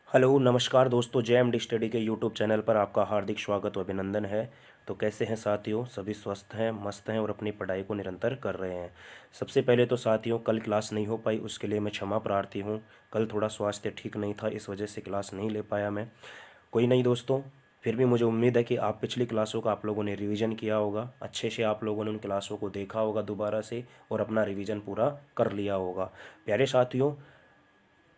Hello नमस्कार दोस्तों, जय एम डी स्टडी के यूट्यूब चैनल पर आपका हार्दिक स्वागत और अभिनंदन है। तो कैसे हैं साथियों? सभी स्वस्थ हैं, मस्त हैं और अपनी पढ़ाई को निरंतर कर रहे हैं। सबसे पहले तो साथियों, कल क्लास नहीं हो पाई, उसके लिए मैं क्षमा प्रार्थी हूँ। कल थोड़ा स्वास्थ्य ठीक नहीं था, इस वजह से क्लास नहीं ले पाया मैं। कोई नहीं दोस्तों, फिर भी मुझे उम्मीद है कि आप पिछली क्लासों का आप लोगों ने रिवीजन किया होगा, अच्छे से आप लोगों ने उन क्लासों को देखा होगा दोबारा से और अपना रिवीजन पूरा कर लिया होगा। प्यारे साथियों,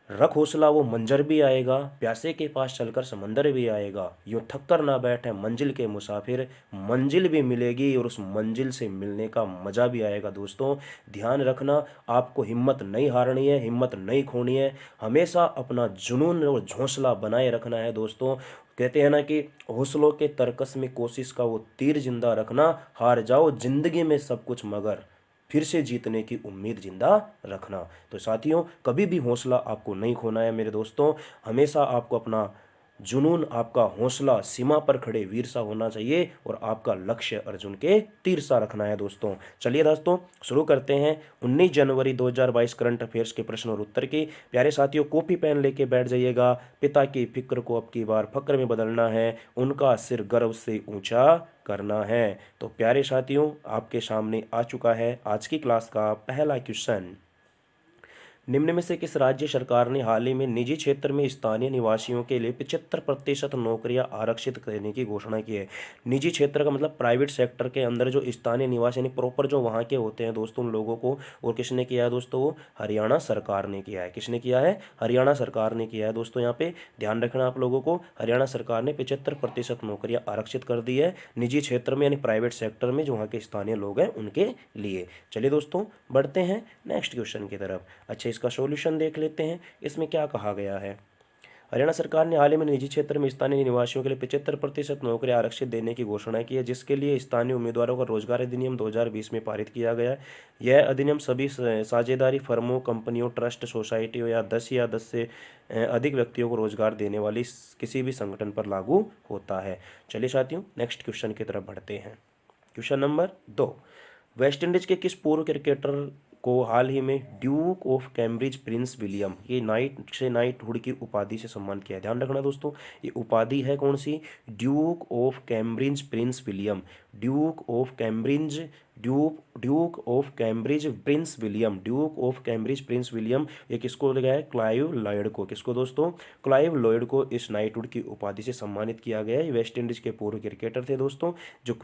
रख हौसला वो मंजर भी आएगा, प्यासे के पास चलकर समंदर भी आएगा, यूं थक कर ना बैठे मंजिल के मुसाफिर, मंजिल भी मिलेगी और उस मंजिल से मिलने का मज़ा भी आएगा। दोस्तों ध्यान रखना, आपको हिम्मत नहीं हारनी है, हिम्मत नहीं खोनी है, हमेशा अपना जुनून और हौसला बनाए रखना है। दोस्तों कहते हैं ना कि हौसलों के तरकस में कोशिश का वो तीर जिंदा रखना, हार जाओ जिंदगी में सब कुछ मगर फिर से जीतने की उम्मीद जिंदा रखना। तो साथियों, कभी भी हौसला आपको नहीं खोना है मेरे दोस्तों, हमेशा आपको अपना जुनून, आपका हौसला सीमा पर खड़े वीर सा होना चाहिए और आपका लक्ष्य अर्जुन के तीर सा रखना है। दोस्तों चलिए दोस्तों शुरू करते हैं 19 जनवरी 2022 करंट अफेयर्स के प्रश्न और उत्तर की। प्यारे साथियों, कॉपी पेन लेके बैठ जाइएगा। पिता की फिक्र को अब की बार फक्र में बदलना है, उनका सिर गर्व से ऊंचा करना है। तो प्यारे साथियों, आपके सामने आ चुका है आज की क्लास का पहला क्वेश्चन। निम्न में से किस राज्य सरकार ने हाल ही में निजी क्षेत्र में स्थानीय निवासियों के लिए 75% नौकरियां आरक्षित करने की घोषणा की है? निजी क्षेत्र का मतलब प्राइवेट सेक्टर के अंदर जो स्थानीय निवासी यानी प्रॉपर जो वहाँ के होते हैं दोस्तों, उन लोगों को। और किसने किया है दोस्तों? वो हरियाणा सरकार ने किया है। किसने किया है? हरियाणा सरकार ने किया है। दोस्तों यहाँ पे ध्यान रखना आप लोगों को, हरियाणा सरकार ने 75% नौकरियां आरक्षित कर दी है निजी क्षेत्र में यानी प्राइवेट सेक्टर में, जो वहाँ के स्थानीय लोग हैं उनके लिए। चलिए दोस्तों बढ़ते हैं नेक्स्ट क्वेश्चन की तरफ। अच्छा, इसका सॉल्यूशन देख लेते हैं, इसमें क्या कहा गया है। हरियाणा सरकार ने हाल ही में निजी क्षेत्र में स्थानीय निवासियों के लिए 75% नौकरी आरक्षित देने की घोषणा की है, जिसके लिए स्थानीय उम्मीदवारों का रोजगार अधिनियम 2020 में पारित किया गया है। यह अधिनियम सभी साझेदारी फर्मों, कंपनियों, ट्रस्ट, सोसाइटियों या 10 से अधिक व्यक्तियों को रोजगार देने वाली किसी भी संगठन पर लागू होता है। चलिए साथियों नेक्स्ट क्वेश्चन की तरफ बढ़ते हैं। क्वेश्चन नंबर 2, वेस्टइंडीज के किस पूर्व क्रिकेटर को हाल ही में Duke of Cambridge prince William, ये नाइटहुड की उपाधि से सम्मानित किया है? ध्यान रखना दोस्तों, ये उपाधि है कौन सी? Duke of Cambridge prince William. Duke of Cambridge duke of Cambridge prince William, duke of Cambridge prince William, ये किसको लगा है? क्लाइव लॉयड को। किसको दोस्तों? क्लाइव लॉयड को इस नाइटहुड की उपाधि से सम्मानित किया गया है। वेस्ट इंडीज के पूर्व क्रिकेटर थे दोस्तों। जो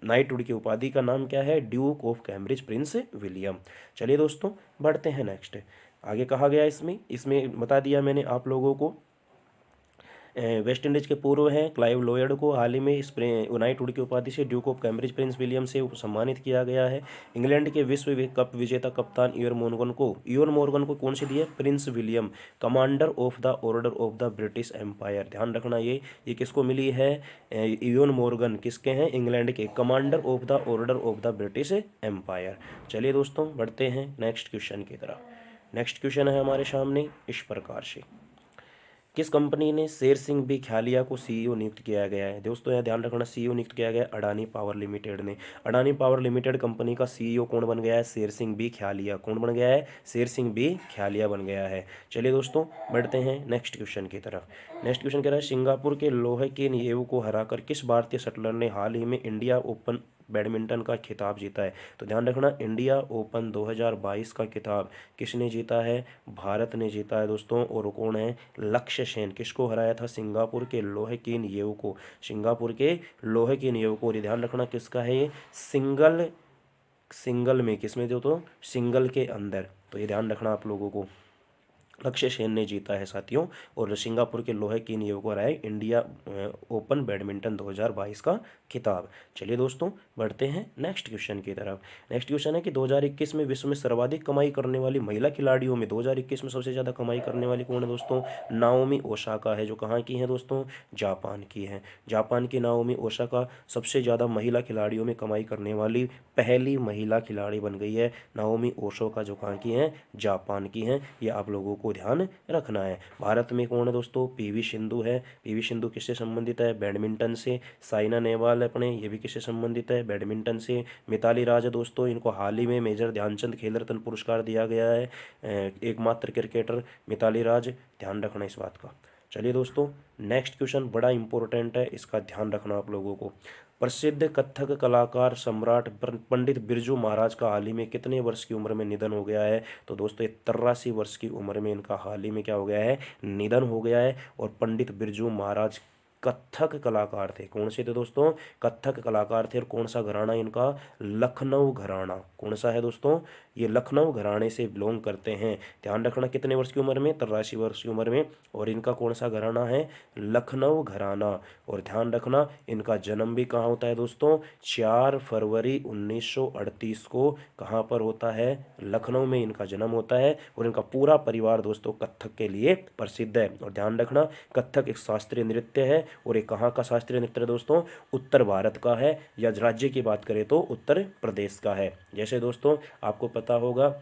नाइटहुड की उपाधि का नाम क्या है? Duke of Cambridge prince William. चलिए दोस्तों बढ़ते हैं नेक्स्ट। आगे कहा गया इसमें बता दिया मैंने आप लोगों को। वेस्ट इंडीज के पूर्व हैं क्लाइव लॉयड को हाल ही में इस नाइटहुड की उपाधि से Duke of Cambridge prince William से सम्मानित किया गया है। इंग्लैंड के विश्व कप विजेता कप्तान इयोन मॉर्गन को कौन सी दी है? Prince William, Commander of the Order of the British Empire. ध्यान रखना, ये किसको मिली है? इयोन मॉर्गन किसके हैं? इंग्लैंड के Commander of the Order of the British Empire. चलिए दोस्तों बढ़ते हैं नेक्स्ट क्वेश्चन की तरफ। नेक्स्ट क्वेश्चन है हमारे सामने इस प्रकार से, किस कंपनी ने शेर सिंह बी ख्यालिया को सीईओ नियुक्त किया गया है? दोस्तों यहाँ ध्यान रखना, सीईओ नियुक्त किया गया है अडानी पावर लिमिटेड ने। अडानी पावर लिमिटेड कंपनी का सीईओ कौन बन गया है? शेर सिंह बी ख्यालिया। कौन बन गया है? शेर सिंह बी ख्यालिया बन गया है। चलिए दोस्तों बढ़ते हैं नेक्स्ट क्वेश्चन की तरफ। नेक्स्ट क्वेश्चन कह रहा है, सिंगापुर के लोहे के नियेव को हराकर किस भारतीय शटलर ने हाल ही में इंडिया ओपन बैडमिंटन का खिताब जीता है? तो ध्यान रखना, इंडिया ओपन 2022 का खिताब किसने जीता है? भारत ने जीता है दोस्तों। और कौन है? लक्ष्य सेन। किसको हराया था? सिंगापुर के लोहे की नियेव को। सिंगापुर के लोहे की नियेव को। और ये ध्यान रखना किसका है? ये सिंगल में, किसमें तो सिंगल के अंदर। तो ये ध्यान रखना आप लोगों को, लक्ष्य सेन ने जीता है साथियों। और सिंगापुर के लोहे की नियेव को हराया इंडिया ओपन बैडमिंटन 2022 का खिताब। चलिए दोस्तों बढ़ते हैं नेक्स्ट क्वेश्चन की तरफ। नेक्स्ट क्वेश्चन है कि 2021 में विश्व में सर्वाधिक कमाई करने वाली महिला खिलाड़ियों में 2021 में सबसे ज़्यादा कमाई करने वाली कौन है दोस्तों? नाओमी ओसाका है, जो कहाँ की है दोस्तों? जापान की है। जापान की नाओमी ओसाका सबसे ज़्यादा महिला खिलाड़ियों में कमाई करने वाली पहली महिला खिलाड़ी बन गई है। नाओमी ओसाका जो कहाँ की हैं? जापान की हैं। ये आप लोगों को आपको ध्यान रखना है। भारत में कौन है दोस्तों? पीवी सिंधु है। पीवी सिंधु किससे संबंधित है? बैडमिंटन से। साइना नेहवाल अपने, ये भी किससे संबंधित है? बैडमिंटन से। मिताली राज है दोस्तों, इनको हाल ही में मेजर ध्यानचंद खेल रत्न पुरस्कार दिया गया है। एकमात्र क्रिकेटर मिताली राज, ध्यान रखना इस बात का। चलिए दोस्तों, नेक्स्ट क्वेश्चन बड़ा इंपॉर्टेंट है, इसका ध्यान रखना आप लोगों को। प्रसिद्ध कथक कलाकार सम्राट पंडित बिरजू महाराज का हाल ही में कितने वर्ष की उम्र में निधन हो गया है? तो दोस्तों, 83 वर्ष की उम्र में इनका हाल ही में क्या हो गया है? निधन हो गया है। और पंडित बिरजू महाराज कथक कलाकार थे। कौन से थे दोस्तों? कथक कलाकार थे। और कौन सा घराना इनका? लखनऊ घराना। कौन सा है दोस्तों? ये लखनऊ घराने से बिलोंग करते हैं। ध्यान रखना, कितने वर्ष की उम्र में? 83 वर्ष की उम्र में। और इनका कौन सा घराना है? लखनऊ घराना। और ध्यान रखना, इनका जन्म भी कहाँ होता है दोस्तों? 4 फरवरी 1938 को कहाँ पर होता है? लखनऊ में इनका जन्म होता है। और इनका पूरा परिवार दोस्तों कथक के लिए प्रसिद्ध है। और ध्यान रखना, कथक एक शास्त्रीय नृत्य है। और ये कहाँ का शास्त्रीय नृत्य है दोस्तों? उत्तर भारत का है। या राज्य की बात करें तो उत्तर प्रदेश का है। जैसे दोस्तों आपको पता होगा,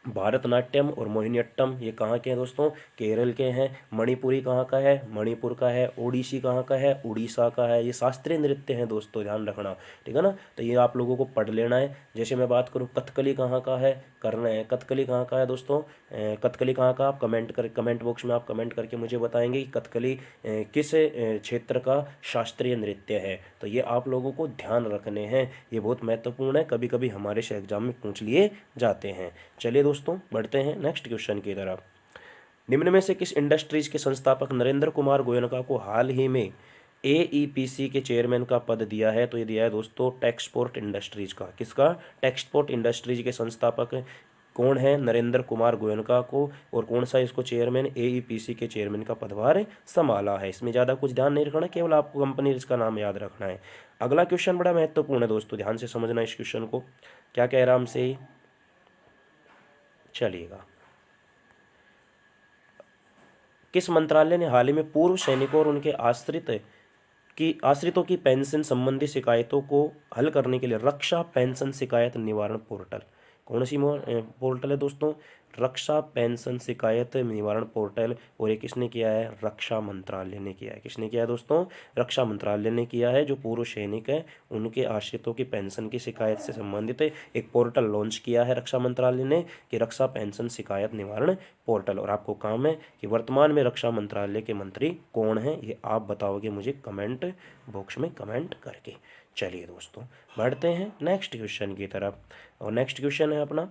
भारतनाट्यम और मोहिनीअट्टम ये कहाँ के हैं दोस्तों? केरल के हैं। मणिपुरी कहाँ का है? मणिपुर का है। ओडिसी कहाँ का है? उड़ीसा का है। ये शास्त्रीय नृत्य हैं दोस्तों, ध्यान रखना, ठीक है ना। तो ये आप लोगों को पढ़ लेना है। जैसे मैं बात करूँ, कथकली कहाँ का है? करना है। कथकली कहाँ का है दोस्तों? कथकली कहाँ का? आप कमेंट बॉक्स में आप कमेंट करके मुझे बताएंगे कि कथकली किस क्षेत्र का शास्त्रीय नृत्य है। तो ये आप लोगों को ध्यान रखने हैं, ये बहुत महत्वपूर्ण है, कभी कभी हमारे से एग्जाम में पूछ लिए जाते हैं। चलिए दोस्तों, बढ़ते हैं नेक्स्ट क्वेश्चन की तरफ। निम्न में से किस इंडस्ट्रीज के संस्थापक नरेंद्र कुमार गोयनका को हाल ही में AEPC के चेयरमैन का पद दिया है? तो ये दिया है दोस्तों टेक्सपोर्ट इंडस्ट्रीज का। किसका? टेक्सपोर्ट इंडस्ट्रीज के संस्थापक कौन है? नरेंद्र कुमार गोयनका को। और कौन सा इसको चेयरमैन? AEPC के चेयरमैन का पदभार संभाला है। इसमें ज़्यादा कुछ ध्यान नहीं रखना, केवल आपको कंपनी इसका नाम याद रखना है। अगला क्वेश्चन बड़ा महत्वपूर्ण है दोस्तों, ध्यान से समझना इस क्वेश्चन को। क्या कह रहा हमसे? चलिएगा, किस मंत्रालय ने हाल ही में पूर्व सैनिकों और उनके आश्रितों की पेंशन संबंधी शिकायतों को हल करने के लिए रक्षा पेंशन शिकायत निवारण पोर्टल, कौन सी पोर्टल है दोस्तों? रक्षा पेंशन शिकायत निवारण पोर्टल। और ये किसने किया है? रक्षा मंत्रालय ने किया है। किसने किया है दोस्तों? रक्षा मंत्रालय ने किया है। जो पूर्व सैनिक हैं उनके आश्रितों की पेंशन की शिकायत से संबंधित एक पोर्टल लॉन्च किया है रक्षा मंत्रालय ने, कि रक्षा पेंशन शिकायत निवारण पोर्टल। और आपको काम है कि वर्तमान में रक्षा मंत्रालय के मंत्री कौन हैं, ये आप बताओगे मुझे कमेंट बॉक्स में कमेंट करके। चलिए दोस्तों, बढ़ते हैं नेक्स्ट क्वेश्चन की तरफ। और नेक्स्ट क्वेश्चन है अपना,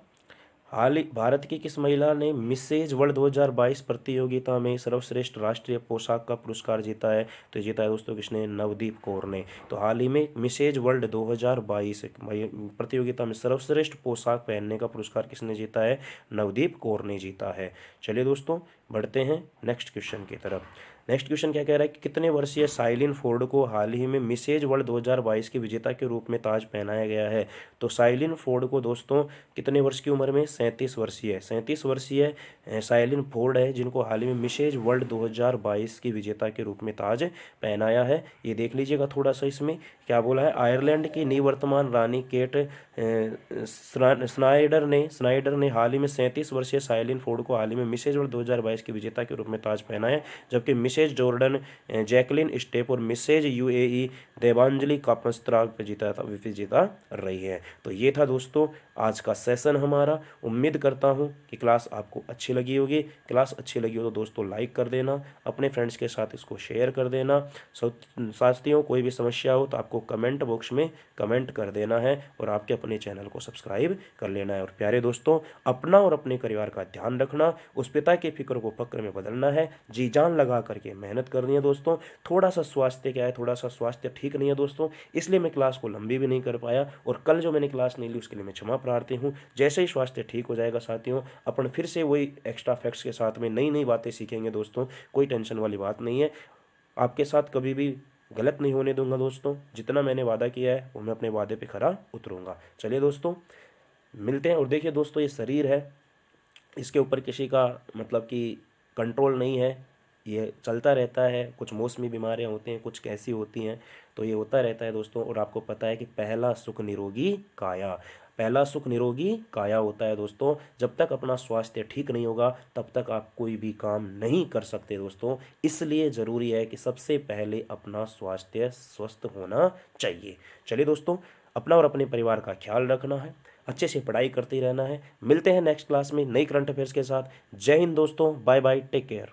हाल ही भारत की किस महिला ने मिसेज वर्ल्ड 2022 प्रतियोगिता में सर्वश्रेष्ठ राष्ट्रीय पोशाक का पुरस्कार जीता है? तो जीता है दोस्तों किसने? नवदीप कौर ने। तो हाल ही में मिसेज वर्ल्ड 2022 प्रतियोगिता में सर्वश्रेष्ठ पोशाक पहनने का पुरस्कार किसने जीता है? नवदीप कौर ने जीता है। चलिए दोस्तों, बढ़ते हैं नेक्स्ट क्वेश्चन की तरफ। नेक्स्ट क्वेश्चन क्या कह रहा है कि कितने वर्षीय साइलिन फोर्ड को हाल ही में मिसेज वर्ल्ड 2022 के विजेता के रूप में ताज पहनाया गया है? तो साइलिन फोर्ड को दोस्तों कितने वर्ष की उम्र में? 37 वर्षीय 37 वर्षीय साइलिन फोर्ड है, जिनको हाल ही में मिसेज वर्ल्ड 2022 की विजेता के रूप में ताज पहनाया है। ये देख लीजिएगा थोड़ा सा, इसमें क्या बोला है? आयरलैंड की निवर्तमान रानी केट स्नाइडर ने हाल ही में 37 वर्षीय साइलिन फोर्ड को हाल ही में मिसेज वर्ल्ड 2022 के विजेता के रूप में ताज पहनाया, जबकि मिसेज जॉर्डन जैकलिन स्टेप और मिसेज UAE देवांजलि कापस्त्रा विजेता रही है। तो ये था दोस्तों आज का सेशन हमारा। उम्मीद करता हूँ कि क्लास आपको अच्छी लगी होगी। क्लास अच्छी लगी हो तो दोस्तों लाइक कर देना, अपने फ्रेंड्स के साथ इसको शेयर कर देना। साथियों, कोई भी समस्या हो तो आपको कमेंट बॉक्स में कमेंट कर देना है और आपके अपने चैनल को सब्सक्राइब कर लेना है। और प्यारे दोस्तों, अपना और अपने परिवार का ध्यान रखना, उस पिता के फिक्र को फक्र में बदलना है, जी जान लगा करके मेहनत करनी है दोस्तों। थोड़ा सा स्वास्थ्य क्या है, थोड़ा सा स्वास्थ्य ठीक नहीं है दोस्तों, इसलिए मैं क्लास को लंबी भी नहीं कर पाया। और कल जो मैंने क्लास नहीं ली उसके लिए मैं क्षमा प्रार्थी हूँ। जैसे ही स्वास्थ्य ठीक हो जाएगा साथियों, अपन फिर से वही एक्स्ट्रा फैक्ट्स के साथ में नई नई बातें सीखेंगे दोस्तों। कोई टेंशन वाली बात नहीं है। आपके साथ कभी भी गलत नहीं होने दूंगा दोस्तों। जितना मैंने वादा किया है वो मैं अपने वादे पे खरा उतरूंगा। चलिए दोस्तों, मिलते हैं। और देखिए दोस्तों, ये शरीर है, इसके ऊपर किसी का मतलब कि कंट्रोल नहीं है। ये चलता रहता है, कुछ मौसमी बीमारियां होती हैं, कुछ कैसी होती हैं, तो ये होता रहता है दोस्तों। और आपको पता है कि पहला सुख निरोगी काया, पहला सुख निरोगी काया होता है दोस्तों। जब तक अपना स्वास्थ्य ठीक नहीं होगा तब तक आप कोई भी काम नहीं कर सकते दोस्तों। इसलिए ज़रूरी है कि सबसे पहले अपना स्वास्थ्य स्वस्थ होना चाहिए। चलिए दोस्तों, अपना और अपने परिवार का ख्याल रखना है, अच्छे से पढ़ाई करते रहना है। मिलते हैं नेक्स्ट क्लास में नई करंट अफेयर्स के साथ। जय हिंद दोस्तों, बाय बाय, टेक केयर।